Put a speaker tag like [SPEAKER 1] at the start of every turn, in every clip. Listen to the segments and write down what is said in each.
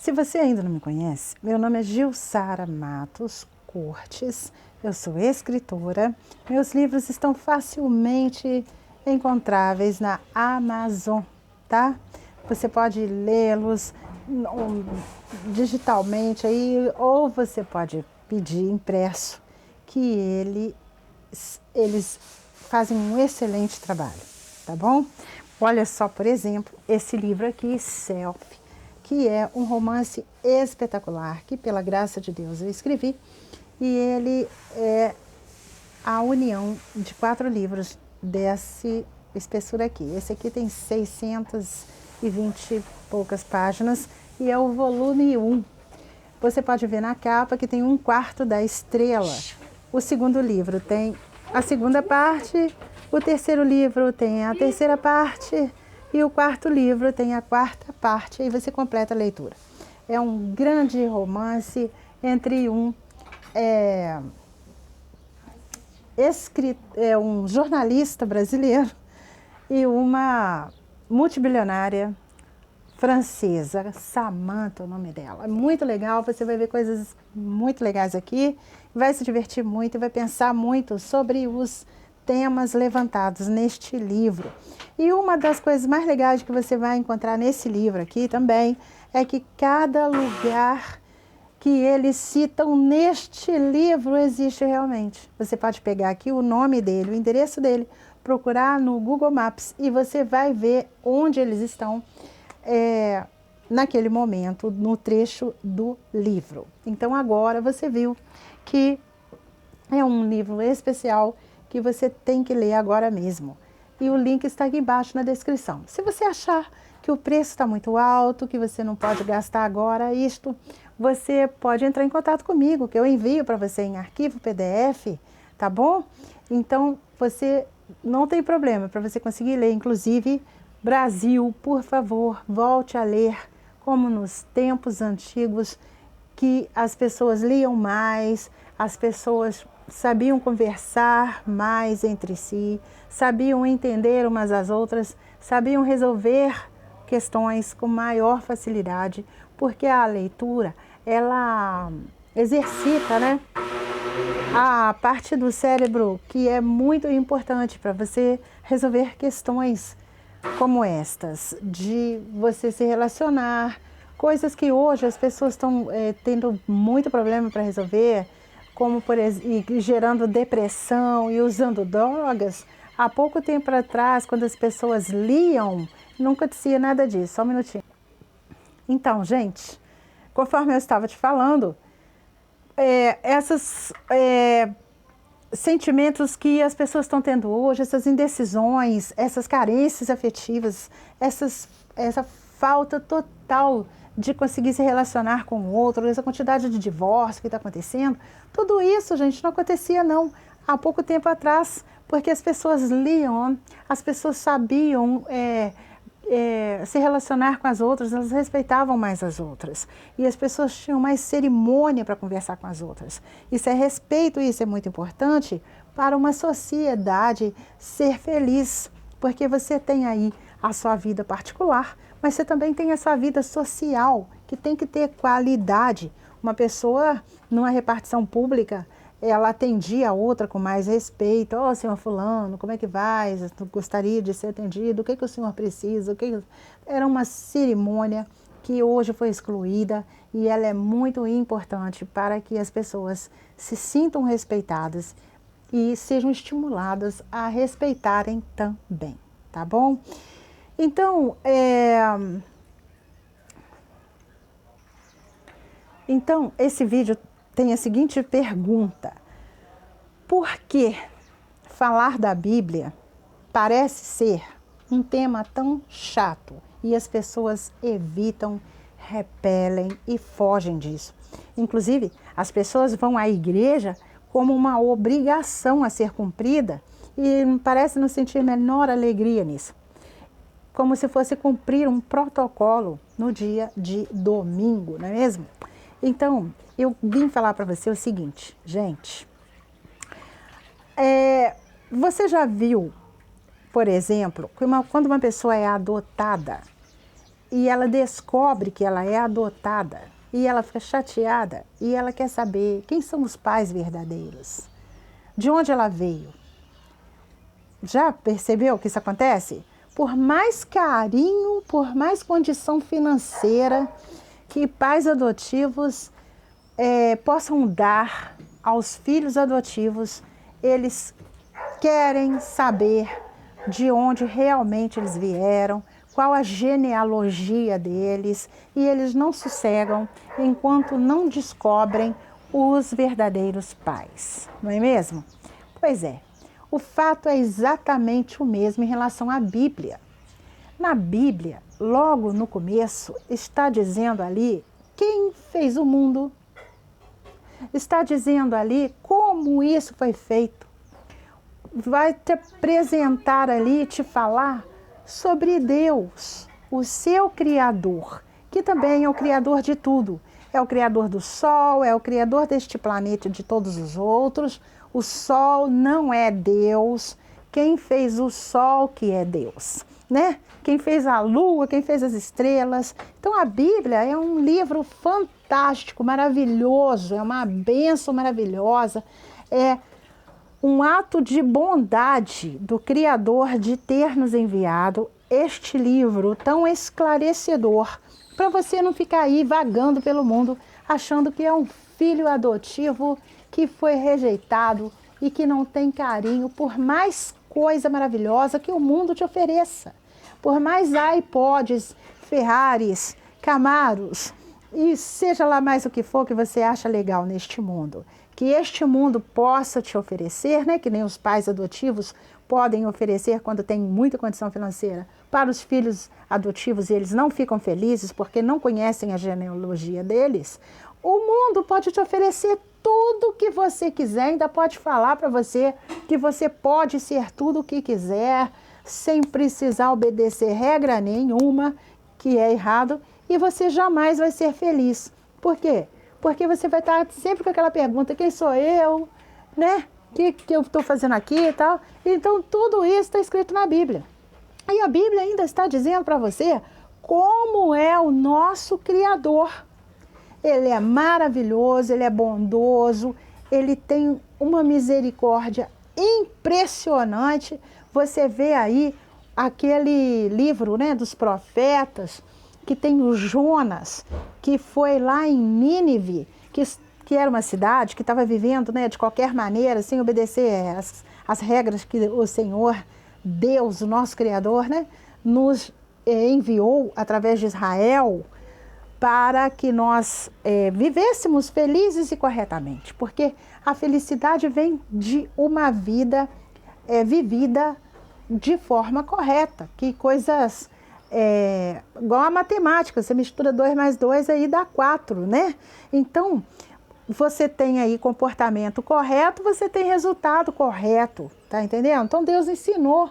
[SPEAKER 1] Se você ainda não me conhece, meu nome é Gilsara Matos Cortes, eu sou escritora, meus livros estão facilmente encontráveis na Amazon, tá? Você pode lê-los digitalmente aí, ou você pode pedir impresso, que eles fazem um excelente trabalho, tá bom? Olha só, por exemplo, esse livro aqui, Self, que é um romance espetacular, que pela graça de Deus eu escrevi, e ele é a união de 4 livros dessa espessura aqui. Esse aqui tem 620 e poucas páginas e é o volume 1. Você pode ver na capa que tem 1/4 da estrela. O segundo livro tem a segunda parte, o terceiro livro tem a terceira parte e o quarto livro tem a quarta parte. Aí você completa a leitura. É um grande romance entre um jornalista brasileiro e uma multibilionária francesa, Samantha, o nome dela. É muito legal, você vai ver coisas muito legais aqui, vai se divertir muito e vai pensar muito sobre os temas levantados neste livro. E uma das coisas mais legais que você vai encontrar nesse livro aqui também é que cada lugar que eles citam neste livro existe realmente. Você pode pegar aqui o nome dele, o endereço dele, procurar no Google Maps e você vai ver onde eles estão naquele momento, no trecho do livro. Então agora você viu que é um livro especial que você tem que ler agora mesmo. E o link está aqui embaixo na descrição. Se você achar que o preço está muito alto, que você não pode gastar agora isto, você pode entrar em contato comigo, que eu envio para você em arquivo PDF, tá bom? Então, você não tem problema para você conseguir ler. Inclusive, Brasil, por favor, volte a ler como nos tempos antigos, que as pessoas liam mais, as pessoas sabiam conversar mais entre si, sabiam entender umas às outras, sabiam resolver questões com maior facilidade, porque a leitura, ela exercita, né, a parte do cérebro que é muito importante para você resolver questões como estas, de você se relacionar, coisas que hoje as pessoas estão tendo muito problema para resolver, como por exemplo, gerando depressão e usando drogas. Há pouco tempo atrás, quando as pessoas liam, não acontecia nada disso. Só um minutinho. Então, gente, conforme eu estava te falando, esses sentimentos que as pessoas estão tendo hoje, essas indecisões, essas carências afetivas, essa falta total de conseguir se relacionar com o outro, essa quantidade de divórcio que está acontecendo, tudo isso, gente, não acontecia não há pouco tempo atrás, porque as pessoas liam, as pessoas sabiam se relacionar com as outras, elas respeitavam mais as outras. E as pessoas tinham mais cerimônia para conversar com as outras. Isso é respeito, isso é muito importante para uma sociedade ser feliz, porque você tem aí a sua vida particular, mas você também tem a sua vida social, que tem que ter qualidade. Uma pessoa, numa repartição pública, ela atendia a outra com mais respeito. Ó, senhor fulano, como é que vai? Gostaria de ser atendido? O que o senhor precisa? Era uma cerimônia que hoje foi excluída e ela é muito importante para que as pessoas se sintam respeitadas e sejam estimuladas a respeitarem também, tá bom? Então, esse vídeo tem a seguinte pergunta: por que falar da Bíblia parece ser um tema tão chato e as pessoas evitam, repelem e fogem disso? Inclusive, as pessoas vão à igreja como uma obrigação a ser cumprida e parece não sentir a menor alegria nisso. Como se fosse cumprir um protocolo no dia de domingo, não é mesmo? Então, eu vim falar para você o seguinte, gente. Você já viu, por exemplo, que quando uma pessoa é adotada, e ela descobre que ela é adotada, e ela fica chateada, e ela quer saber quem são os pais verdadeiros, de onde ela veio. Já percebeu que isso acontece? Por mais carinho, por mais condição financeira que pais adotivos possam dar aos filhos adotivos, eles querem saber de onde realmente eles vieram, qual a genealogia deles, e eles não sossegam enquanto não descobrem os verdadeiros pais, não é mesmo? Pois é, o fato é exatamente o mesmo em relação à Bíblia. Na Bíblia, logo no começo, está dizendo ali quem fez o mundo, está dizendo ali como isso foi feito. Vai te apresentar ali, te falar sobre Deus, o seu Criador, que também é o Criador de tudo. É o Criador do Sol, é o Criador deste planeta e de todos os outros. O Sol não é Deus. Quem fez o Sol que é Deus, né? Quem fez a Lua, quem fez as estrelas. Então a Bíblia é um livro fantástico, maravilhoso, é uma bênção maravilhosa, é um ato de bondade do Criador de ter nos enviado este livro tão esclarecedor, para você não ficar aí vagando pelo mundo, achando que é um filho adotivo que foi rejeitado e que não tem carinho, por mais coisa maravilhosa que o mundo te ofereça. Por mais iPods, Ferraris, Camaros, e seja lá mais o que for que você acha legal neste mundo, que este mundo possa te oferecer, né, que nem os pais adotivos podem oferecer quando tem muita condição financeira para os filhos adotivos e eles não ficam felizes porque não conhecem a genealogia deles, o mundo pode te oferecer tudo o que você quiser, ainda pode falar para você que você pode ser tudo o que quiser, sem precisar obedecer regra nenhuma, que é errado, e você jamais vai ser feliz. Por quê? Porque você vai estar sempre com aquela pergunta, quem sou eu, né? O que eu estou fazendo aqui e tal. Então, tudo isso está escrito na Bíblia. E a Bíblia ainda está dizendo para você como é o nosso Criador. Ele é maravilhoso, ele é bondoso, ele tem uma misericórdia impressionante. Você vê aí aquele livro, né, dos profetas, que tem o Jonas, que foi lá em Nínive, que era uma cidade que estava vivendo, né, de qualquer maneira, sem obedecer as regras que o Senhor, Deus, o nosso Criador, né, nos enviou através de Israel para que nós vivêssemos felizes e corretamente. Porque a felicidade vem de uma vida vivida de forma correta, que coisas... igual a matemática, você mistura 2 mais 2 aí dá 4, né? Então, você tem aí comportamento correto, você tem resultado correto, tá entendendo? Então, Deus ensinou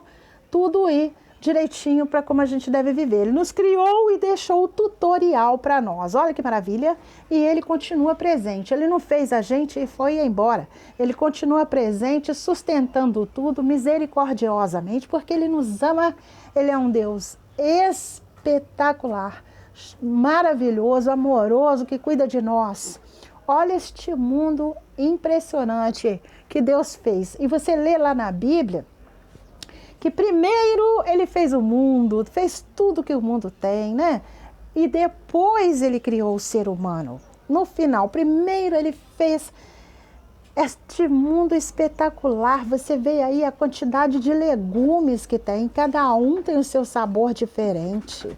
[SPEAKER 1] tudo aí direitinho para como a gente deve viver. Ele nos criou e deixou o tutorial para nós. Olha que maravilha! E ele continua presente. Ele não fez a gente e foi embora. Ele continua presente, sustentando tudo misericordiosamente, porque ele nos ama. Ele é um Deus espetacular, maravilhoso, amoroso, que cuida de nós. Olha este mundo impressionante que Deus fez. E você lê lá na Bíblia que primeiro ele fez o mundo, fez tudo que o mundo tem, né? E depois ele criou o ser humano. No final, primeiro ele fez este mundo espetacular. Você vê aí a quantidade de legumes que tem, cada um tem o seu sabor diferente.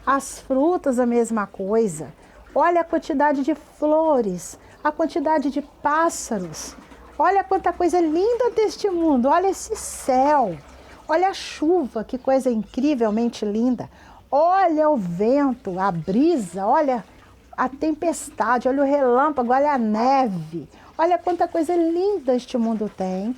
[SPEAKER 1] As frutas, a mesma coisa. Olha a quantidade de flores, a quantidade de pássaros. Olha quanta coisa linda deste mundo, olha esse céu. Olha a chuva, que coisa incrivelmente linda. Olha o vento, a brisa, olha a tempestade, olha o relâmpago, olha a neve. Olha quanta coisa linda este mundo tem.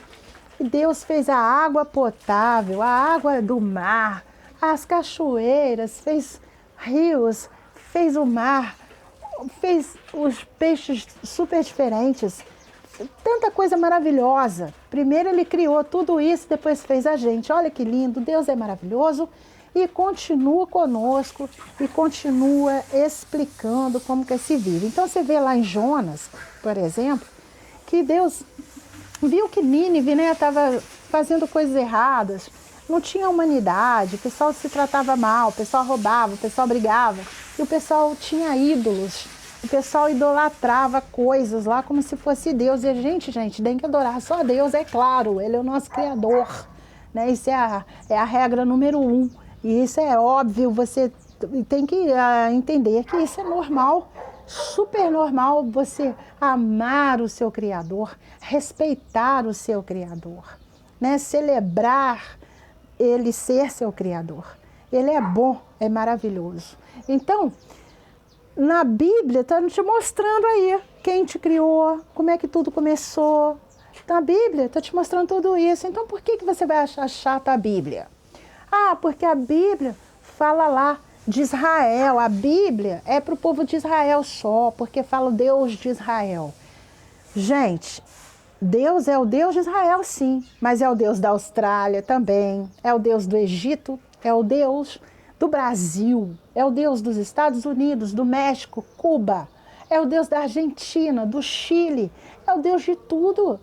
[SPEAKER 1] E Deus fez a água potável, a água do mar, as cachoeiras, fez rios, fez o mar, fez os peixes super diferentes. Tanta coisa maravilhosa. Primeiro ele criou tudo isso, depois fez a gente. Olha que lindo, Deus é maravilhoso. e continua conosco e continua explicando como que se vive. Então você vê lá em Jonas, por exemplo, que Deus viu que Nínive, né, estava fazendo coisas erradas, não tinha humanidade, o pessoal se tratava mal, o pessoal roubava, o pessoal brigava, e o pessoal tinha ídolos, o pessoal idolatrava coisas lá como se fosse Deus. E a gente, tem que adorar só Deus, é claro, Ele é o nosso Criador, né? Isso é a regra número 1. E isso é óbvio, você tem que entender que isso é normal, super normal, você amar o seu Criador, respeitar o seu Criador, né? Celebrar Ele ser seu Criador. Ele é bom, é maravilhoso. Então, na Bíblia está te mostrando aí quem te criou, como é que tudo começou. Na Bíblia está te mostrando tudo isso. Então, por que você vai achar chata a Bíblia? Ah, porque a Bíblia fala lá de Israel. A Bíblia é para o povo de Israel só, porque fala o Deus de Israel. Gente, Deus é o Deus de Israel, sim, mas é o Deus da Austrália também, é o Deus do Egito, é o Deus do Brasil, é o Deus dos Estados Unidos, do México, Cuba, é o Deus da Argentina, do Chile, é o Deus de tudo,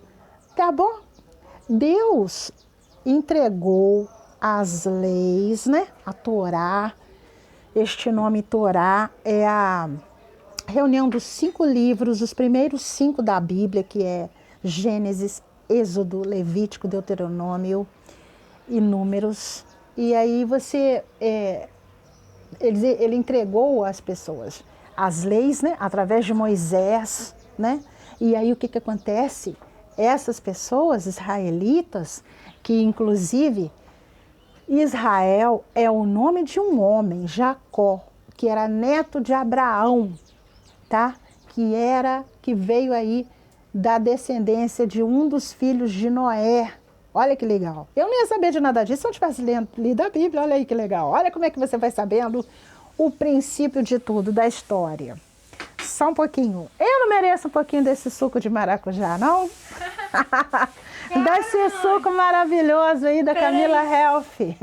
[SPEAKER 1] tá bom? Deus entregou as leis, né? A Torá. Este nome Torá é a reunião dos 5 livros, os primeiros 5 da Bíblia, que é Gênesis, Êxodo, Levítico, Deuteronômio e Números. E aí ele entregou às pessoas as leis, né? Através de Moisés, né? E aí o que acontece? Essas pessoas israelitas, que inclusive Israel é o nome de um homem, Jacó, que era neto de Abraão, tá? Que veio aí da descendência de um dos filhos de Noé. Olha que legal. Eu não ia saber de nada disso se eu tivesse lido a Bíblia. Olha aí que legal. Olha como é que você vai sabendo o princípio de tudo, da história. Só um pouquinho. Eu não mereço um pouquinho desse suco de maracujá, não? Desse suco maravilhoso aí da Camila Health.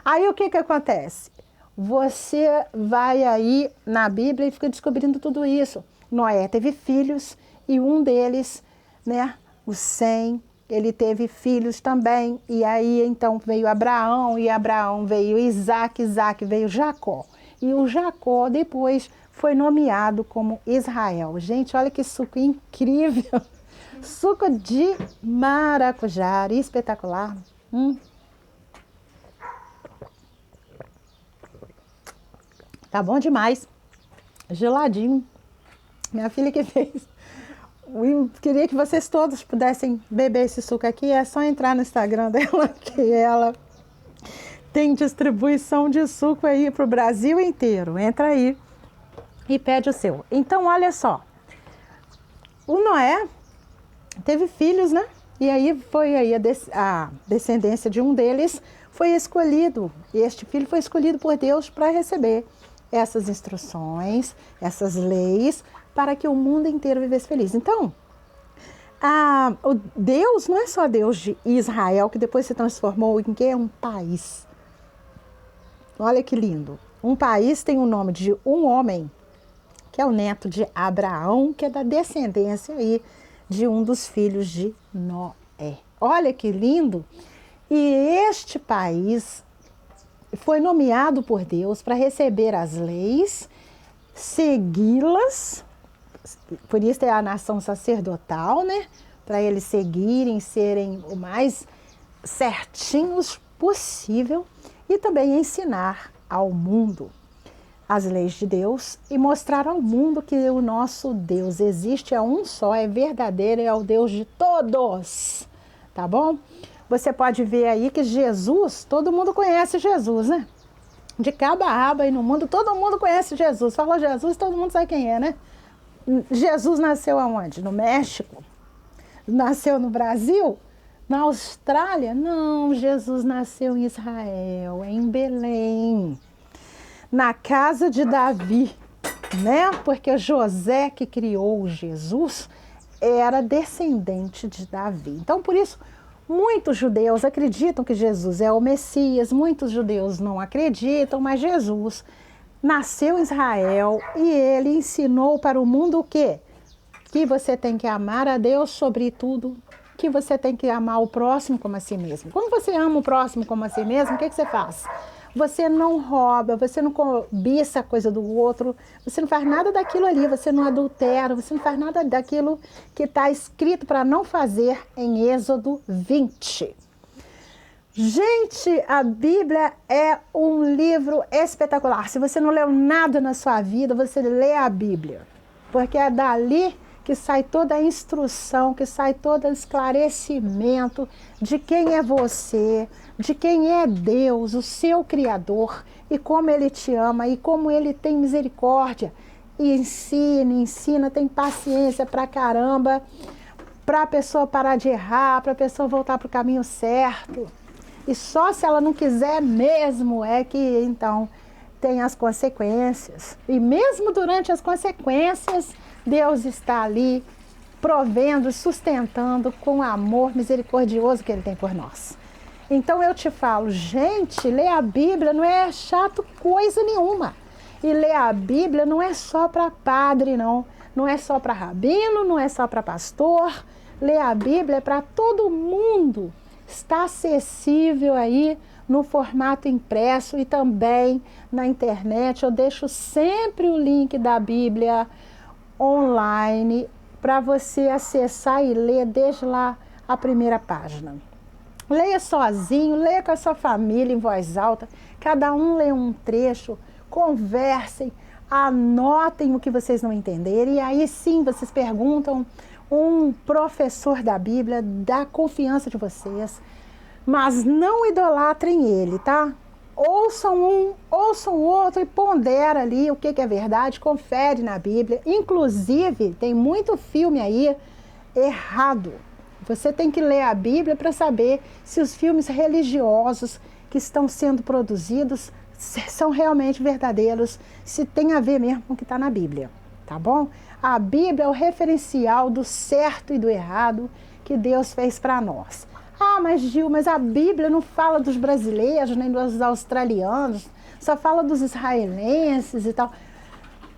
[SPEAKER 1] Aí o que acontece? Você vai aí na Bíblia e fica descobrindo tudo isso. Noé teve filhos e um deles, né, o Sem, ele teve filhos também. E aí então veio Abraão, e Abraão veio Isaac, Isaac veio Jacó. E o Jacó depois foi nomeado como Israel. Gente, olha que suco incrível. Suco de maracujá, espetacular. Tá bom demais. Geladinho. Minha filha que fez. Eu queria que vocês todos pudessem beber esse suco aqui. É só entrar no Instagram dela, que ela tem distribuição de suco aí para o Brasil inteiro. Entra aí e pede o seu. Então, olha só. O Noé teve filhos, né? E aí foi aí a descendência de um deles foi escolhido. E este filho foi escolhido por Deus para receber essas instruções, essas leis, para que o mundo inteiro vivesse feliz. Então, o Deus não é só Deus de Israel, que depois se transformou em quê? Um país. Olha que lindo. Um país tem o nome de um homem, que é o neto de Abraão, que é da descendência aí de um dos filhos de Noé. Olha que lindo! E este país foi nomeado por Deus para receber as leis, segui-las, por isso é a nação sacerdotal, né? Para eles seguirem, serem o mais certinhos possível e também ensinar ao mundo as leis de Deus e mostrar ao mundo que o nosso Deus existe, é um só, é verdadeiro, é o Deus de todos, tá bom? Você pode ver aí que Jesus, todo mundo conhece Jesus, né? De cabo a rabo aí no mundo, todo mundo conhece Jesus. Fala Jesus, todo mundo sabe quem é, né? Jesus nasceu aonde? No México? Nasceu no Brasil? Na Austrália? Não, Jesus nasceu em Israel, em Belém. Na casa de Davi, né? Porque José, que criou Jesus, era descendente de Davi. Então, por isso, Muitos judeus acreditam que Jesus é o Messias, muitos judeus não acreditam, mas Jesus nasceu em Israel e ele ensinou para o mundo o quê? Que você tem que amar a Deus sobre tudo, que você tem que amar o próximo como a si mesmo. Quando você ama o próximo como a si mesmo, o que você faz? Você não rouba, você não cobiça a coisa do outro, você não faz nada daquilo ali, você não adultera, você não faz nada daquilo que está escrito para não fazer em Êxodo 20. Gente, a Bíblia é um livro espetacular. Se você não leu nada na sua vida, você lê a Bíblia, porque é dali que sai toda a instrução, que sai todo o esclarecimento de quem é você, de quem é Deus, o seu Criador, e como Ele te ama, e como Ele tem misericórdia. E ensina, tem paciência pra caramba, para a pessoa parar de errar, para a pessoa voltar para o caminho certo. E só se ela não quiser mesmo é que, então, tem as consequências. E mesmo durante as consequências, Deus está ali provendo, sustentando com o amor misericordioso que Ele tem por nós. Então eu te falo, gente, ler a Bíblia não é chato coisa nenhuma. E ler a Bíblia não é só para padre, não. Não é só para rabino, não é só para pastor. Ler a Bíblia é para todo mundo. Está acessível aí no formato impresso e também na internet. Eu deixo sempre o link da Bíblia online para você acessar e ler desde lá a primeira página. Leia sozinho, leia com a sua família em voz alta, cada um lê um trecho, conversem, anotem o que vocês não entenderem e aí sim vocês perguntam um professor da Bíblia, da confiança de vocês, mas não idolatrem ele, tá? Ouçam um, ouçam o outro e pondera ali o que é verdade, confere na Bíblia. Inclusive, tem muito filme aí errado. Você tem que ler a Bíblia para saber se os filmes religiosos que estão sendo produzidos são realmente verdadeiros, se tem a ver mesmo com o que está na Bíblia, tá bom? A Bíblia é o referencial do certo e do errado que Deus fez para nós. Ah, mas Gil, mas a Bíblia não fala dos brasileiros, nem dos australianos, só fala dos israelenses e tal.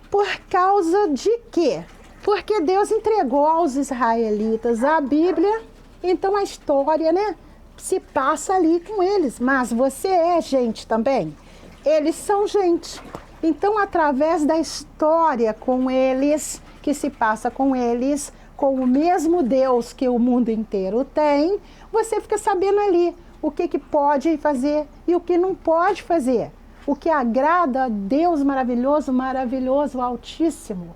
[SPEAKER 1] Por causa de quê? Porque Deus entregou aos israelitas a Bíblia, então a história, né, se passa ali com eles. Mas você é gente também. Eles são gente. Então, através da história com eles, que se passa com eles, com o mesmo Deus que o mundo inteiro tem, você fica sabendo ali o que pode fazer e o que não pode fazer. O que agrada a Deus maravilhoso, maravilhoso, altíssimo,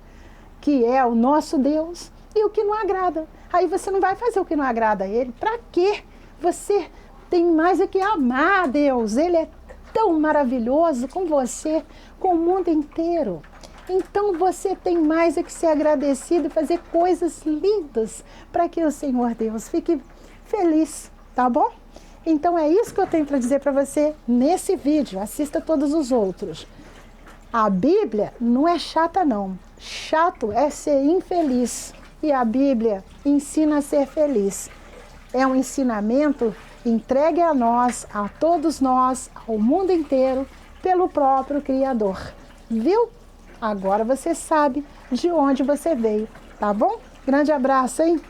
[SPEAKER 1] que é o nosso Deus, e o que não agrada. Aí você não vai fazer o que não agrada a Ele. Para quê? Você tem mais é que amar a Deus. Ele é tão maravilhoso com você, com o mundo inteiro. Então você tem mais é que ser agradecido e fazer coisas lindas para que o Senhor Deus fique feliz, tá bom? Então é isso que eu tenho para dizer para você nesse vídeo. Assista todos os outros. A Bíblia não é chata não. Chato é ser infeliz. E a Bíblia ensina a ser feliz. É um ensinamento entregue a nós, a todos nós, ao mundo inteiro, pelo próprio Criador. Viu? Agora você sabe de onde você veio, tá bom? Grande abraço, hein?